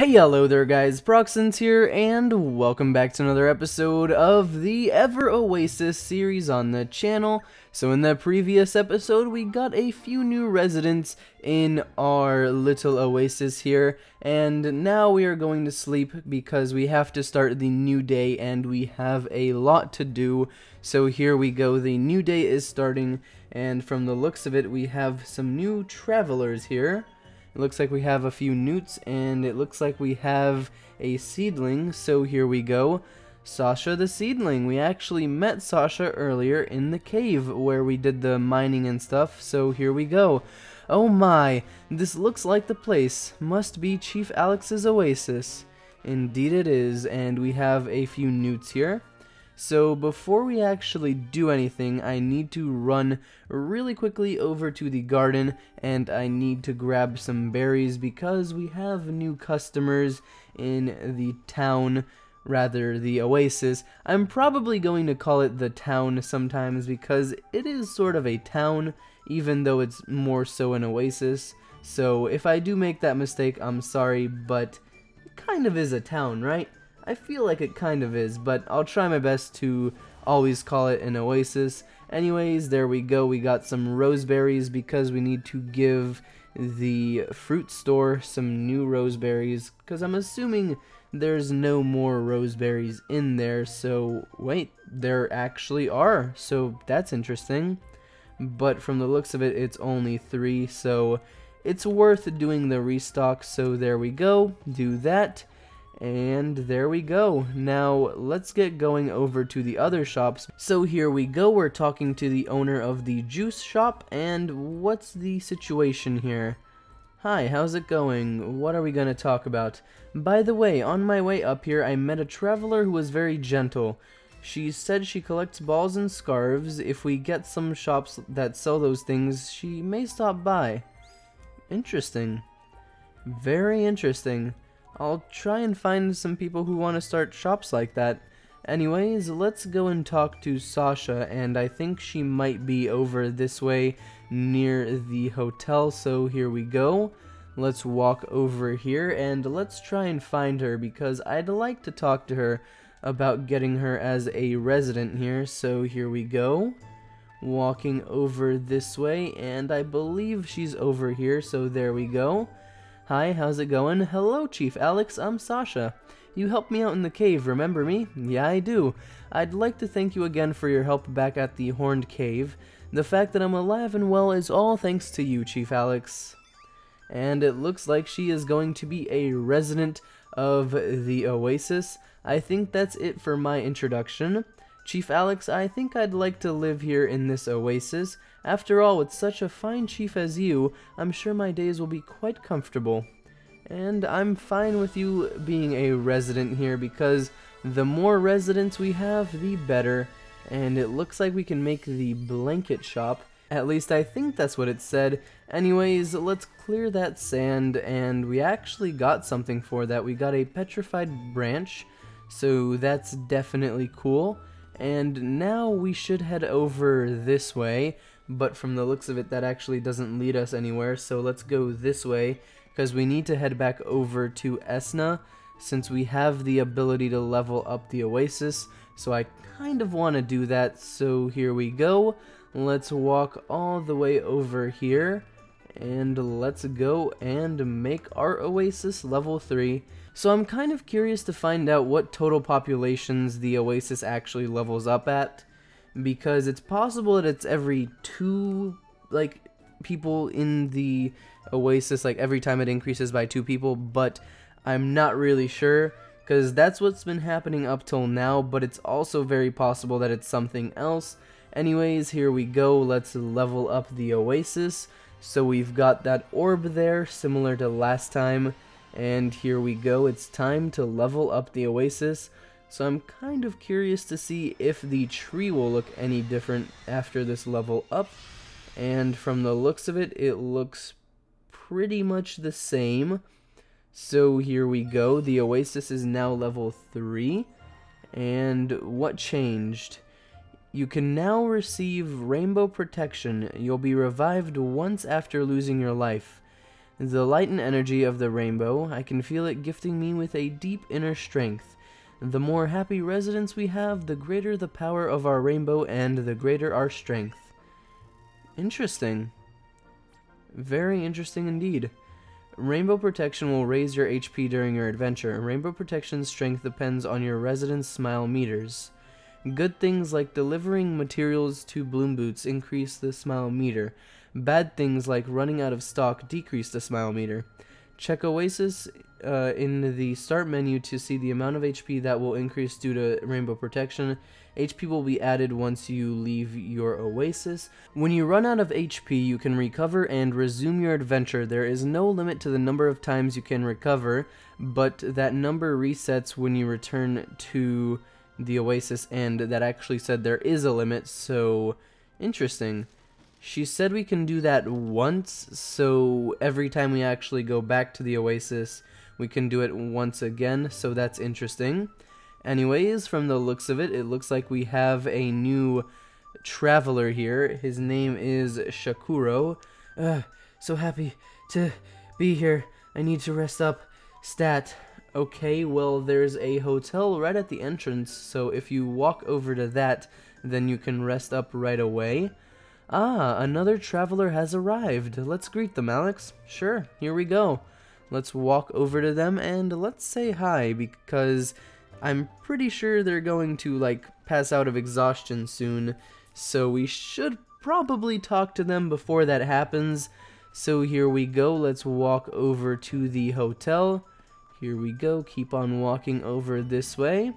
Hey, hello there guys, Proxens here, and welcome back to another episode of the Ever Oasis series on the channel. So in the previous episode, we got a few new residents in our little oasis here, and now we are going to sleep because we have to start the new day and we have a lot to do. So here we go, the new day is starting, and from the looks of it, we have some new travelers here. It looks like we have a few newts, and it looks like we have a seedling, so here we go. Sasha the seedling. We actually met Sasha earlier in the cave where we did the mining and stuff, so here we go. Oh my, this looks like the place. Must be Chief Alex's oasis. Indeed it is, and we have a few newts here. So before we actually do anything, I need to run really quickly over to the garden, and I need to grab some berries because we have new customers in the town, rather the oasis. I'm probably going to call it the town sometimes because it is sort of a town, even though it's more so an oasis. So if I do make that mistake, I'm sorry, but it kind of is a town, right? I feel like it kind of is, but I'll try my best to always call it an oasis. Anyways, there we go. We got some roseberries because we need to give the fruit store some new roseberries, because I'm assuming there's no more roseberries in there. So wait, there actually are, so that's interesting. But from the looks of it, it's only 3, so it's worth doing the restock. So there we go, do that. And there we go. Now let's get going over to the other shops. So here we go, we're talking to the owner of the juice shop, and what's the situation here? Hi, how's it going? What are we gonna talk about? By the way, on my way up here I met a traveler who was very gentle. She said she collects balls and scarves. If we get some shops that sell those things, she may stop by. Interesting. Very interesting. I'll try and find some people who want to start shops like that. Anyways, let's go and talk to Sasha, and I think she might be over this way near the hotel, so here we go. Let's walk over here and let's try and find her because I'd like to talk to her about getting her as a resident here, so here we go. Walking over this way, and I believe she's over here, so there we go. Hi, how's it going? Hello, Chief Alex, I'm Sasha. You helped me out in the cave, remember me? Yeah, I do. I'd like to thank you again for your help back at the Horned Cave. The fact that I'm alive and well is all thanks to you, Chief Alex. And it looks like she is going to be a resident of the Oasis. I think that's it for my introduction. Chief Alex, I think I'd like to live here in this oasis. After all, with such a fine chief as you, I'm sure my days will be quite comfortable. And I'm fine with you being a resident here because the more residents we have, the better. And it looks like we can make the blanket shop. At least I think that's what it said. Anyways, let's clear that sand, and we actually got something for that. We got a petrified branch, so that's definitely cool. And now we should head over this way, but from the looks of it that actually doesn't lead us anywhere, so let's go this way because we need to head back over to Esna since we have the ability to level up the oasis, so I kind of want to do that. So here we go, let's walk all the way over here and let's go and make our oasis level 3. So I'm kind of curious to find out what total populations the oasis actually levels up at, because it's possible that it's every 2 people in the oasis, like every time it increases by 2 people, but I'm not really sure because that's what's been happening up till now, but it's also very possible that it's something else. Anyways, here we go, let's level up the oasis. So we've got that orb there, similar to last time. And here we go, it's time to level up the oasis. So I'm kind of curious to see if the tree will look any different after this level up. And from the looks of it, it looks pretty much the same. So here we go, the oasis is now level 3. And what changed? You can now receive rainbow protection. You'll be revived once after losing your life. The light and energy of the rainbow, I can feel it gifting me with a deep inner strength. The more happy residents we have, the greater the power of our rainbow and the greater our strength. Interesting. Very interesting indeed. Rainbow protection will raise your HP during your adventure. Rainbow protection's strength depends on your residents' smile meters. Good things like delivering materials to Bloom Boots increase the smile meter. Bad things like running out of stock decrease the smile meter. Check Oasis in the start menu to see the amount of HP that will increase due to rainbow protection. HP will be added once you leave your Oasis. When you run out of HP, you can recover and resume your adventure. There is no limit to the number of times you can recover, but that number resets when you return to the Oasis, and that actually said there is a limit, so interesting. She said we can do that once, so every time we actually go back to the Oasis, we can do it once again, so that's interesting. Anyways, from the looks of it, it looks like we have a new traveler here. His name is Shakuro. So happy to be here. I need to rest up. Stat. Okay, well, there's a hotel right at the entrance, so if you walk over to that, then you can rest up right away. Ah, another traveler has arrived. Let's greet them, Alex. Sure, here we go. Let's walk over to them and let's say hi, because I'm pretty sure they're going to, like, pass out of exhaustion soon, so we should probably talk to them before that happens. So here we go, let's walk over to the hotel. Here we go, keep on walking over this way.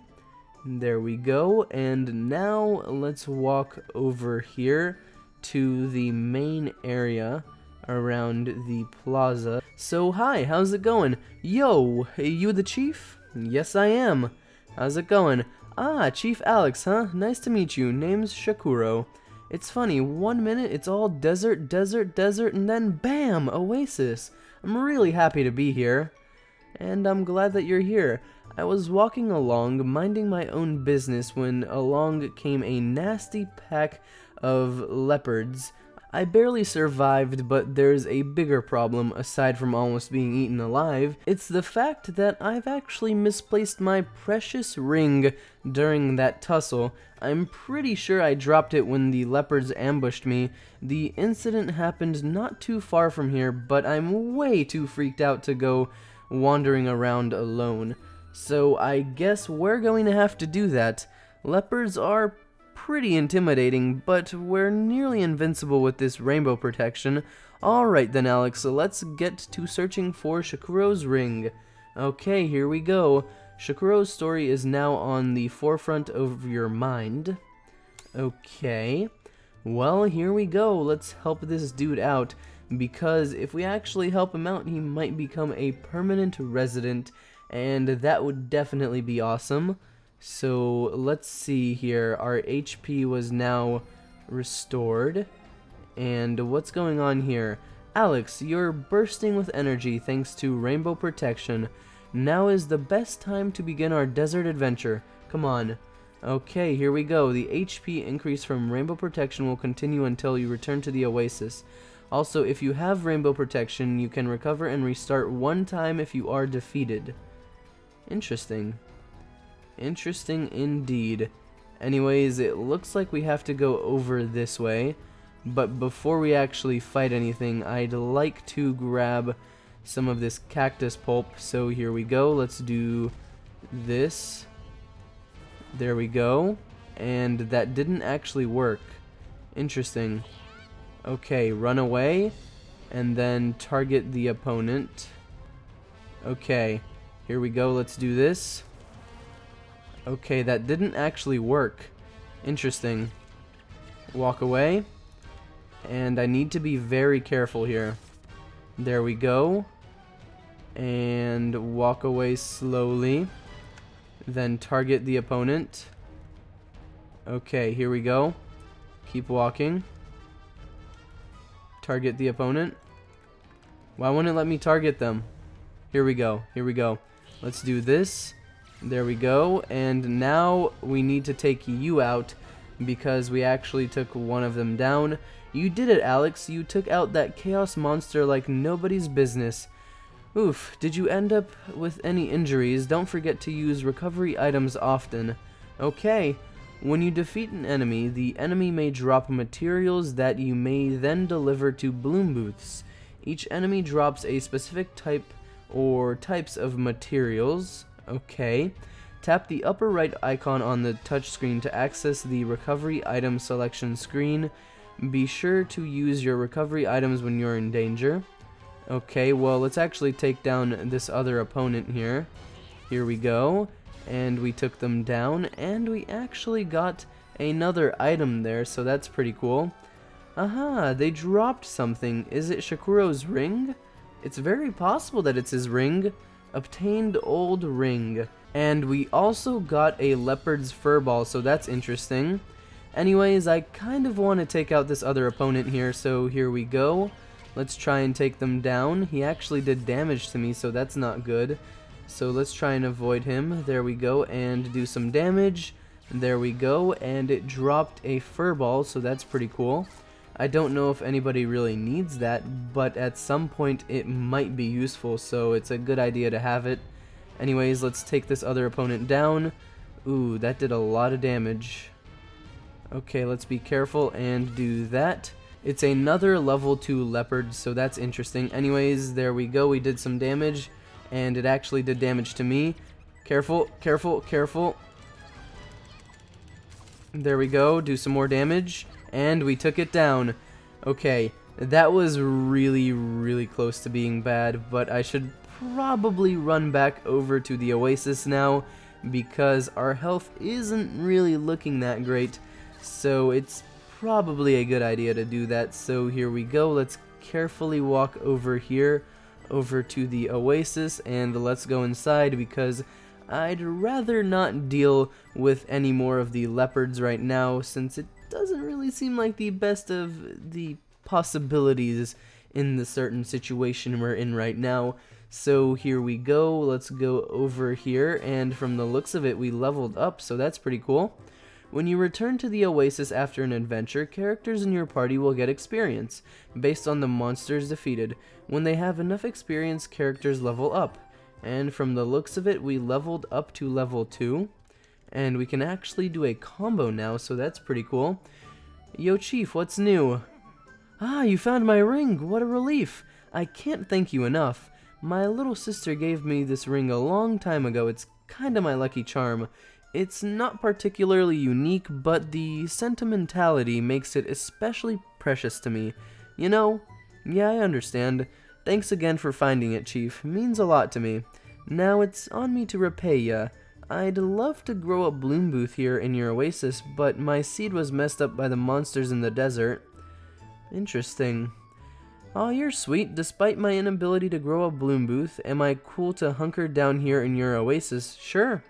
There we go, and now let's walk over here to the main area around the plaza. So hi, how's it going? Yo, you the chief? Yes, I am. How's it going? Ah, Chief Alex, huh? Nice to meet you. Name's Shakuro. It's funny, 1 minute it's all desert, desert, desert, and then bam, Oasis. I'm really happy to be here. And I'm glad that you're here. I was walking along, minding my own business, when along came a nasty pack of leopards. I barely survived, but there's a bigger problem aside from almost being eaten alive. It's the fact that I've actually misplaced my precious ring during that tussle. I'm pretty sure I dropped it when the leopards ambushed me. The incident happened not too far from here, but I'm way too freaked out to go wandering around alone. So I guess we're going to have to do that. Leopards are pretty intimidating, but we're nearly invincible with this rainbow protection. Alright then, Alex, so let's get to searching for Shakuro's ring. Okay, here we go. Shakuro's story is now on the forefront of your mind. Okay. Well, here we go. Let's help this dude out, because if we actually help him out, he might become a permanent resident, and that would definitely be awesome. So let's see here, our HP was now restored, and what's going on here? Alex, you're bursting with energy thanks to rainbow protection. Now is the best time to begin our desert adventure. Come on. Okay, here we go. The HP increase from rainbow protection will continue until you return to the Oasis. Also, if you have rainbow protection, you can recover and restart 1 time if you are defeated. Interesting. Interesting indeed. Anyways, it looks like we have to go over this way, but before we actually fight anything, I'd like to grab some of this cactus pulp. So here we go, let's do this. There we go, and that didn't actually work. Interesting. Okay, run away, and then target the opponent. Okay, here we go, let's do this. Okay, that didn't actually work. Interesting. Walk away. And I need to be very careful here. There we go. And walk away slowly. Then target the opponent. Okay, here we go. Keep walking. Target the opponent. Why won't it let me target them? Here we go. Here we go. Let's do this. There we go, and now we need to take you out because we actually took one of them down. You did it, Alex. You took out that chaos monster like nobody's business. Oof, did you end up with any injuries? Don't forget to use recovery items often. Okay. When you defeat an enemy, the enemy may drop materials that you may then deliver to bloom booths. Each enemy drops a specific type or types of materials. Okay. Tap the upper right icon on the touchscreen to access the recovery item selection screen. Be sure to use your recovery items when you're in danger. Okay, well, let's actually take down this other opponent here. Here we go. And we took them down, and we actually got another item there, so that's pretty cool. Aha, they dropped something. Is it Shakuro's ring? It's very possible that it's his ring. Obtained old ring. And we also got a leopard's fur ball, so that's interesting. Anyways, I kind of want to take out this other opponent here, so here we go. Let's try and take them down. He actually did damage to me, so that's not good. So let's try and avoid him. There we go, and do some damage. There we go, and it dropped a fur ball, so that's pretty cool. I don't know if anybody really needs that, but at some point it might be useful, so it's a good idea to have it. Anyways, let's take this other opponent down. Ooh, that did a lot of damage. Okay, let's be careful and do that. It's another level 2 leopard, so that's interesting. Anyways, there we go, we did some damage. And it actually did damage to me. Careful, careful, careful. There we go, do some more damage. And we took it down. Okay, that was really, really close to being bad, but I should probably run back over to the Oasis now, because our health isn't really looking that great. So it's probably a good idea to do that. So here we go, let's carefully walk over here. Over to the Oasis, and let's go inside because I'd rather not deal with any more of the leopards right now, since it doesn't really seem like the best of the possibilities in the certain situation we're in right now. So here we go, let's go over here, and from the looks of it we leveled up, so that's pretty cool. When you return to the Oasis after an adventure, characters in your party will get experience, based on the monsters defeated. When they have enough experience, characters level up. And from the looks of it, we leveled up to level 2. And we can actually do a combo now, so that's pretty cool. Yo, Chief, what's new? Ah, you found my ring! What a relief! I can't thank you enough. My little sister gave me this ring a long time ago. It's kinda my lucky charm. It's not particularly unique, but the sentimentality makes it especially precious to me. You know? Yeah, I understand. Thanks again for finding it, Chief. Means a lot to me. Now it's on me to repay ya. I'd love to grow a bloom booth here in your Oasis, but my seed was messed up by the monsters in the desert. Interesting. Aw, you're sweet. Despite my inability to grow a bloom booth, am I cool to hunker down here in your Oasis? Sure.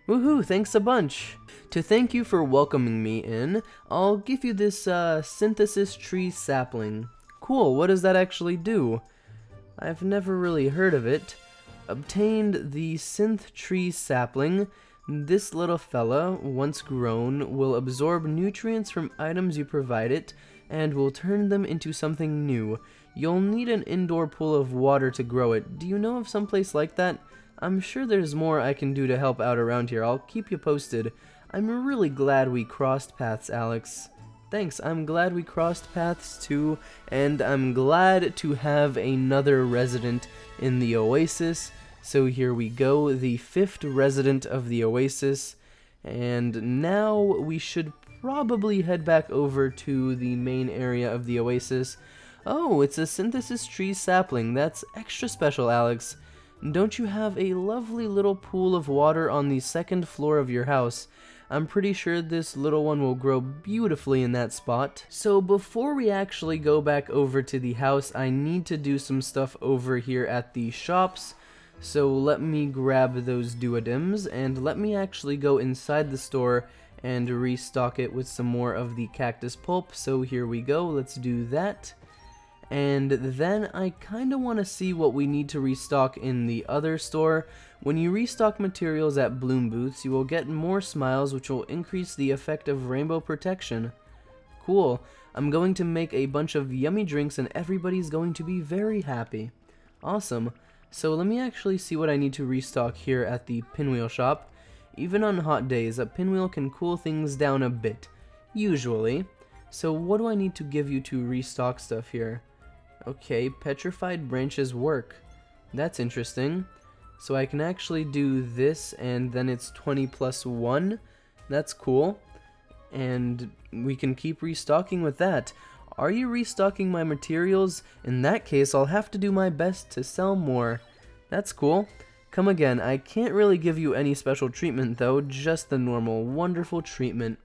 Woohoo, thanks a bunch. To thank you for welcoming me in, I'll give you this synthesis tree sapling. Cool, what does that actually do? I've never really heard of it. Obtained the synth tree sapling. This little fella, once grown, will absorb nutrients from items you provide it and will turn them into something new. You'll need an indoor pool of water to grow it. Do you know of someplace like that? I'm sure there's more I can do to help out around here. I'll keep you posted. I'm really glad we crossed paths, Alex. Thanks, I'm glad we crossed paths too, and I'm glad to have another resident in the Oasis. So here we go, the 5th resident of the Oasis, and now we should probably head back over to the main area of the Oasis. Oh, it's a synthesis tree sapling. That's extra special, Alex. Don't you have a lovely little pool of water on the 2nd floor of your house? I'm pretty sure this little one will grow beautifully in that spot. So before we actually go back over to the house, I need to do some stuff over here at the shops. So let me grab those duodems and let me actually go inside the store and restock it with some more of the cactus pulp. So here we go, let's do that. And then I kinda want to see what we need to restock in the other store. When you restock materials at Bloom Booths, you will get more smiles, which will increase the effect of rainbow protection. Cool. I'm going to make a bunch of yummy drinks and everybody's going to be very happy. Awesome. So let me actually see what I need to restock here at the pinwheel shop. Even on hot days, a pinwheel can cool things down a bit, usually. So what do I need to give you to restock stuff here? Okay, petrified branches work. That's interesting. So I can actually do this and then it's 20 plus 1. That's cool. And we can keep restocking with that. Are you restocking my materials? In that case, I'll have to do my best to sell more. That's cool. Come again. I can't really give you any special treatment though, just the normal wonderful treatment.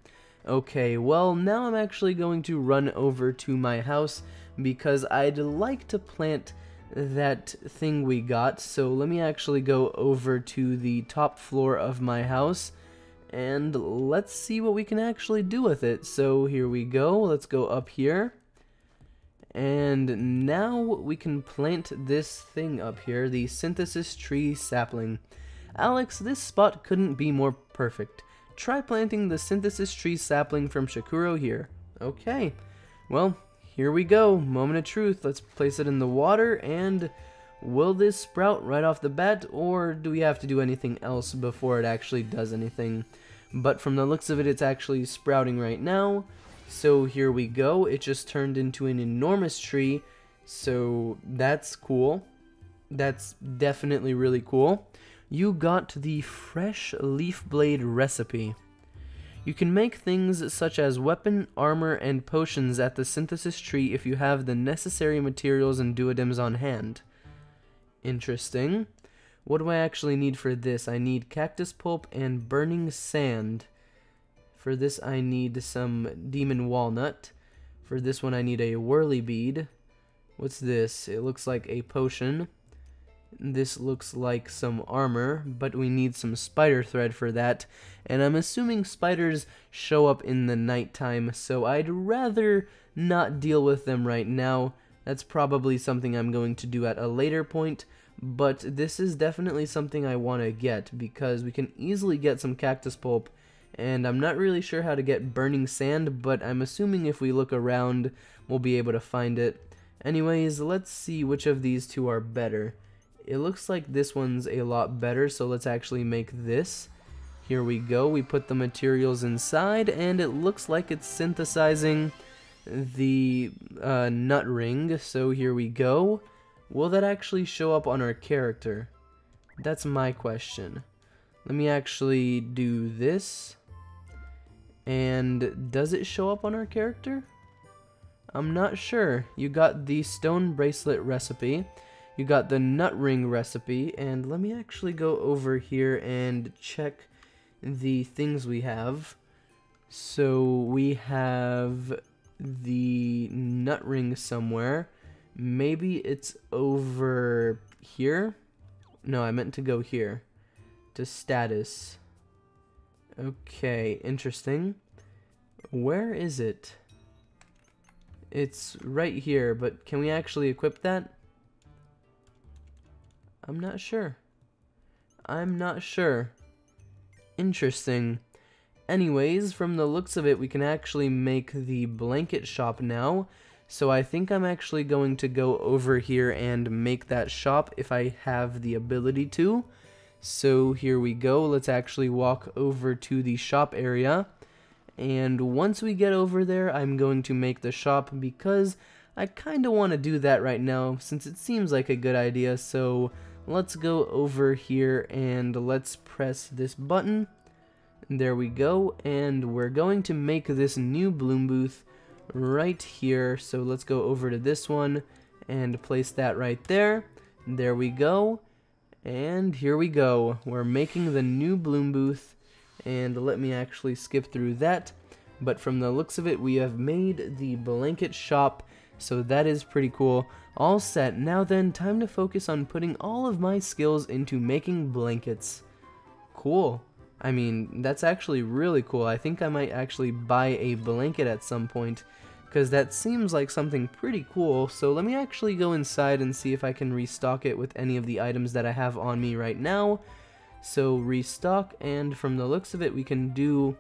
Okay, well now I'm actually going to run over to my house because I'd like to plant that thing we got. So let me actually go over to the top floor of my house and let's see what we can actually do with it. So here we go. Let's go up here. And now we can plant this thing up here, the synthesis tree sapling. Alex, this spot couldn't be more perfect. Try planting the synthesis tree sapling from Shakuro here. Okay, well, here we go. Moment of truth. Let's place it in the water, and will this sprout right off the bat, or do we have to do anything else before it actually does anything? But from the looks of it, it's actually sprouting right now. So here we go. It just turned into an enormous tree, so that's cool. That's definitely really cool. You got the fresh leaf blade recipe. You can make things such as weapon, armor, and potions at the synthesis tree if you have the necessary materials and duodems on hand. Interesting. What do I actually need for this? I need cactus pulp and burning sand. For this I need some demon walnut. For this one I need a whirly bead. What's this? It looks like a potion. This looks like some armor, but we need some spider thread for that. And I'm assuming spiders show up in the nighttime, so I'd rather not deal with them right now. That's probably something I'm going to do at a later point. But this is definitely something I want to get, because we can easily get some cactus pulp, and I'm not really sure how to get burning sand, but I'm assuming if we look around, we'll be able to find it. Anyways, let's see which of these two are better. It looks like this one's a lot better, so let's actually make this. Here we go, we put the materials inside, and it looks like it's synthesizing the nut ring, so here we go. Will that actually show up on our character? That's my question. Let me actually do this. And does it show up on our character? I'm not sure. You got the stone bracelet recipe. You got the nut ring recipe. And let me actually go over here and check the things we have. So we have the nut ring somewhere. Maybe it's over here. No, I meant to go here. To status. Okay, interesting. Where is it? It's right here, but can we actually equip that? I'm not sure. I'm not sure. Interesting. Anyways, from the looks of it, we can actually make the blanket shop now. So I think I'm actually going to go over here and make that shop if I have the ability to. So here we go. Let's actually walk over to the shop area. And once we get over there, I'm going to make the shop because I kind of want to do that right now since it seems like a good idea. So let's go over here and let's press this button. There we go. And we're going to make this new bloom booth right here. So let's go over to this one and place that right there. There we go. And here we go. We're making the new bloom booth. And let me actually skip through that. But from the looks of it, we have made the blanket shop. So that is pretty cool. All set. Now then, time to focus on putting all of my skills into making blankets. Cool. I mean, that's actually really cool. I think I might actually buy a blanket at some point, because that seems like something pretty cool. So let me actually go inside and see if I can restock it with any of the items that I have on me right now. So restock, and from the looks of it, we can do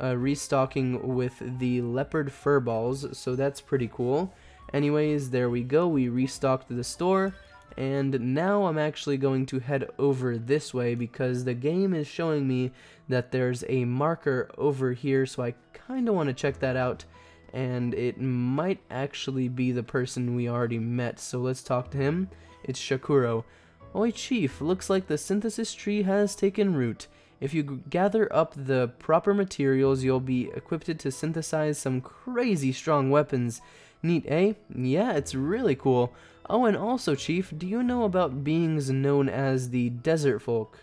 restocking with the leopard fur balls, so that's pretty cool. Anyways, there we go, we restocked the store, and now I'm actually going to head over this way because the game is showing me that there's a marker over here, so I kind of want to check that out, and it might actually be the person we already met, so let's talk to him. It's Shakuro. Oi Chief, looks like the synthesis tree has taken root. If you gather up the proper materials, you'll be equipped to synthesize some crazy strong weapons. Neat, eh? Yeah, it's really cool. Oh, and also, Chief, do you know about beings known as the Desert Folk?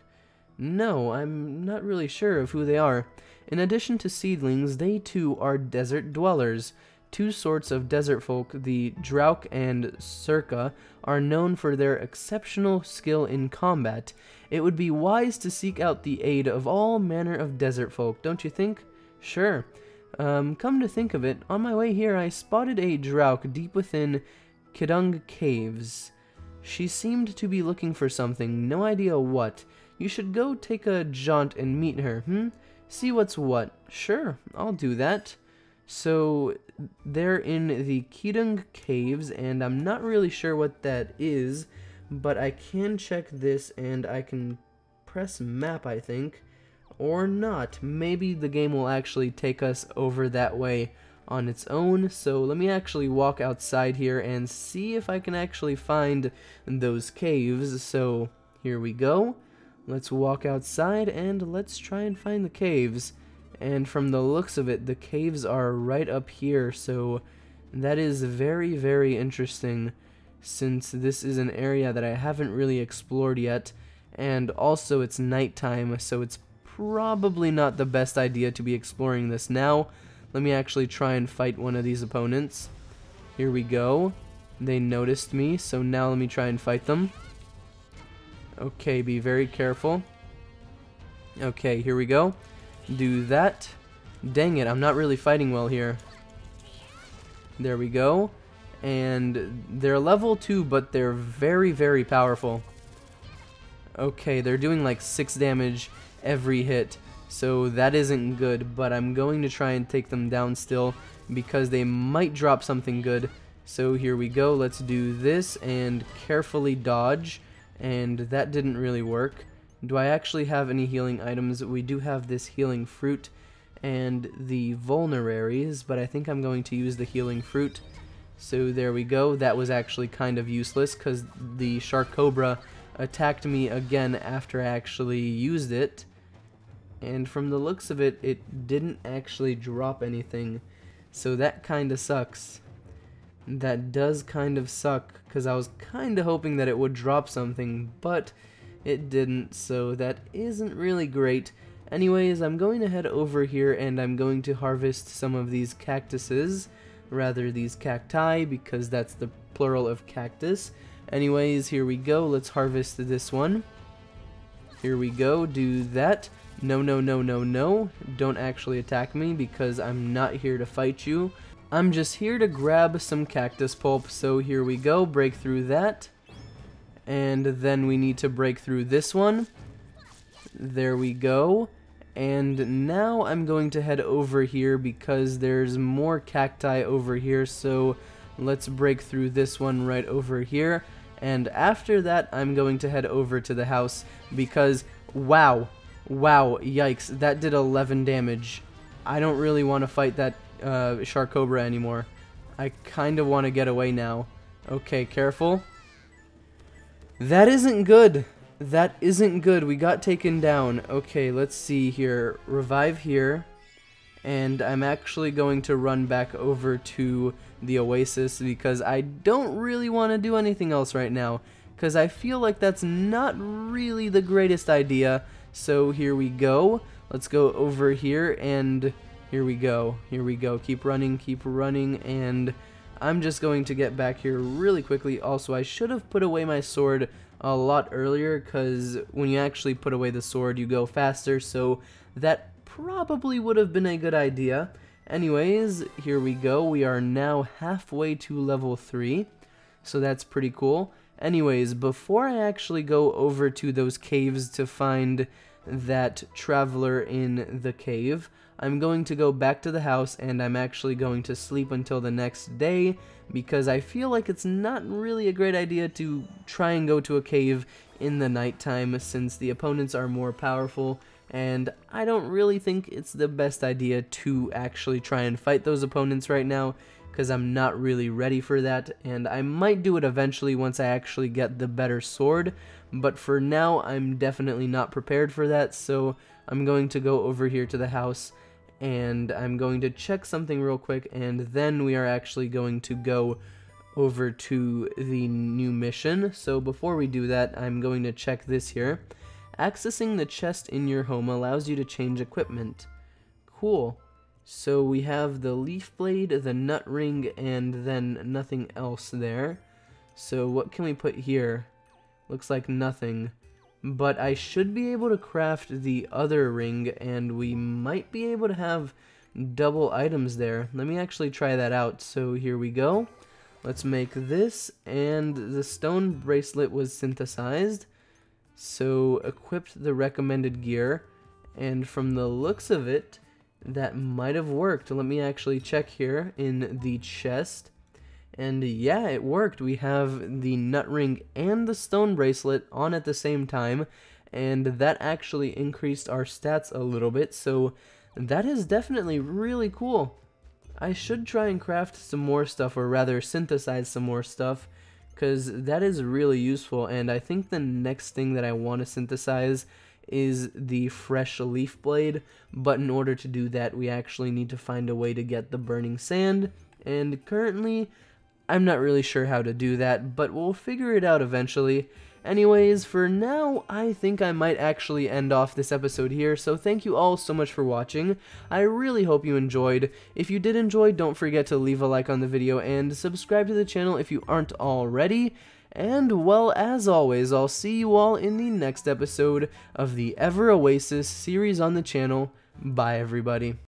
No, I'm not really sure of who they are. In addition to seedlings, they too are desert dwellers. Two sorts of desert folk, the Drauk and Circa, are known for their exceptional skill in combat. It would be wise to seek out the aid of all manner of desert folk, don't you think? Sure. Come to think of it, on my way here I spotted a Drauk deep within Kidung Caves. She seemed to be looking for something, no idea what. You should go take a jaunt and meet her, See what's what. Sure, I'll do that. So, they're in the Kidung Caves, and I'm not really sure what that is, but I can check this, and I can press map, I think. Or not. Maybe the game will actually take us over that way on its own, so let me actually walk outside here and see if I can actually find those caves. So here we go, let's walk outside and let's try and find the caves. And from the looks of it, the caves are right up here, so that is very, very interesting, since this is an area that I haven't really explored yet, and also it's nighttime, so it's probably not the best idea to be exploring this now. Let me actually try and fight one of these opponents. Here we go. They noticed me, so now let me try and fight them. Okay, be very careful. Okay, here we go. Do that. Dang it, I'm not really fighting well here. There we go. And they're level 2, but they're very, very powerful. Okay, they're doing like 6 damage every hit, so that isn't good, but I'm going to try and take them down still because they might drop something good. So here we go, let's do this and carefully dodge, and that didn't really work. Do I actually have any healing items? We do have this healing fruit and the vulneraries, but I think I'm going to use the healing fruit. So there we go, that was actually kind of useless because the shark cobra attacked me again after I actually used it. And from the looks of it, it didn't actually drop anything, so that kinda sucks. That does kind of suck, because I was kinda hoping that it would drop something, but it didn't, so that isn't really great. Anyways, I'm going to head over here and I'm going to harvest some of these cactuses, rather these cacti, because that's the plural of cactus. Anyways, here we go, let's harvest this one. Here we go, do that. No, no, no, no, no. Don't actually attack me because I'm not here to fight you. I'm just here to grab some cactus pulp. So here we go, break through that. And then we need to break through this one. There we go. And now I'm going to head over here because there's more cacti over here. So let's break through this one right over here. And after that, I'm going to head over to the house because, wow, yikes, that did 11 damage. I don't really want to fight that shark cobra anymore. I kind of want to get away now. Okay, careful. That isn't good. That isn't good. We got taken down. Okay, let's see here. Revive here. And I'm actually going to run back over to the Oasis because I don't really want to do anything else right now, because I feel like that's not really the greatest idea. So here we go. Let's go over here, and here we go. Here we go. Keep running, and I'm just going to get back here really quickly. Also, I should have put away my sword a lot earlier, because when you actually put away the sword, you go faster, so that probably would have been a good idea. Anyways, here we go. We are now halfway to level 3, so that's pretty cool. Anyways, before I actually go over to those caves to find that traveler in the cave, I'm going to go back to the house and I'm actually going to sleep until the next day, because I feel like it's not really a great idea to try and go to a cave in the nighttime since the opponents are more powerful, and I don't really think it's the best idea to actually try and fight those opponents right now, because I'm not really ready for that, and I might do it eventually once I actually get the better sword, but for now I'm definitely not prepared for that, so I'm going to go over here to the house and I'm going to check something real quick, and then we are actually going to go over to the new mission. So before we do that, I'm going to check this here. Accessing the chest in your home allows you to change equipment. Cool. So we have the leaf blade, the nut ring, and then nothing else there. So what can we put here? Looks like nothing. But I should be able to craft the other ring, and we might be able to have double items there. Let me actually try that out. So here we go. Let's make this, and the stone bracelet was synthesized. So equipped the recommended gear, and from the looks of it, that might have worked. Let me actually check here in the chest. And yeah, it worked. We have the nut ring and the stone bracelet on at the same time, and that actually increased our stats a little bit, so that is definitely really cool. I should try and craft some more stuff, or rather synthesize some more stuff, because that is really useful, and I think the next thing that I want to synthesize is the fresh leaf blade, but in order to do that we actually need to find a way to get the burning sand, and currently I'm not really sure how to do that, but we'll figure it out eventually. Anyways, for now, I think I might actually end off this episode here, so thank you all so much for watching. I really hope you enjoyed. If you did enjoy, don't forget to leave a like on the video and subscribe to the channel if you aren't already. And, well, as always, I'll see you all in the next episode of the Ever Oasis series on the channel. Bye, everybody.